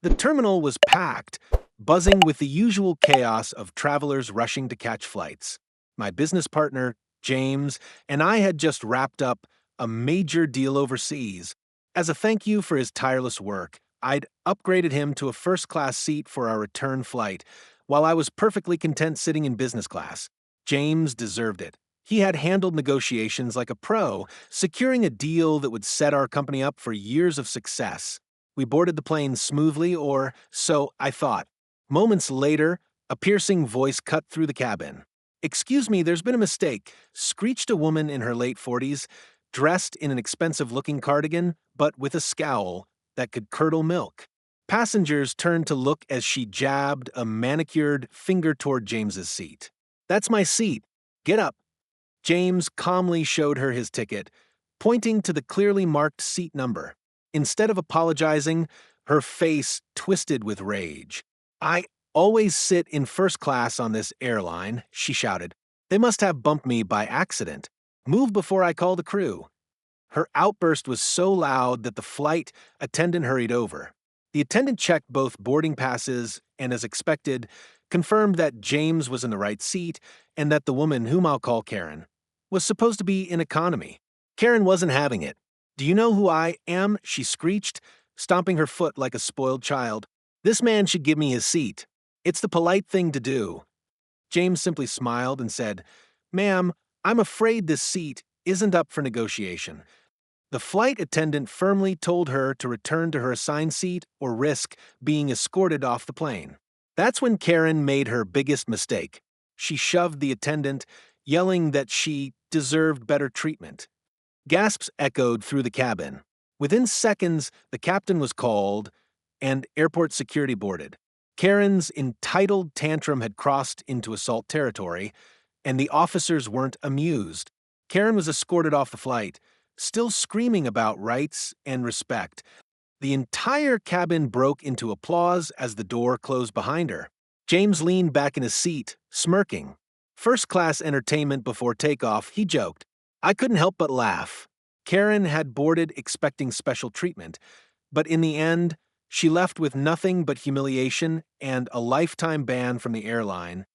The terminal was packed, buzzing with the usual chaos of travelers rushing to catch flights. My business partner, James, and I had just wrapped up a major deal overseas. As a thank you for his tireless work, I'd upgraded him to a first-class seat for our return flight, while I was perfectly content sitting in business class. James deserved it. He had handled negotiations like a pro, securing a deal that would set our company up for years of success. We boarded the plane smoothly, or so I thought. Moments later, a piercing voice cut through the cabin. "Excuse me, there's been a mistake," screeched a woman in her late 40s, dressed in an expensive-looking cardigan, but with a scowl that could curdle milk. Passengers turned to look as she jabbed a manicured finger toward James's seat. "That's my seat. Get up." James calmly showed her his ticket, pointing to the clearly marked seat number. Instead of apologizing, her face twisted with rage. "I always sit in first class on this airline," she shouted. "They must have bumped me by accident. Move before I call the crew." Her outburst was so loud that the flight attendant hurried over. The attendant checked both boarding passes and, as expected, confirmed that James was in the right seat and that the woman, whom I'll call Karen, was supposed to be in economy. Karen wasn't having it. "Do you know who I am?" she screeched, stomping her foot like a spoiled child. "This man should give me his seat. It's the polite thing to do." James simply smiled and said, "Ma'am, I'm afraid this seat isn't up for negotiation." The flight attendant firmly told her to return to her assigned seat or risk being escorted off the plane. That's when Karen made her biggest mistake. She shoved the attendant, yelling that she deserved better treatment. Gasps echoed through the cabin. Within seconds, the captain was called, and airport security boarded. Karen's entitled tantrum had crossed into assault territory, and the officers weren't amused. Karen was escorted off the flight, still screaming about rights and respect. The entire cabin broke into applause as the door closed behind her. James leaned back in his seat, smirking. First-class entertainment before takeoff, he joked. I couldn't help but laugh. Karen had boarded expecting special treatment, but in the end, she left with nothing but humiliation and a lifetime ban from the airline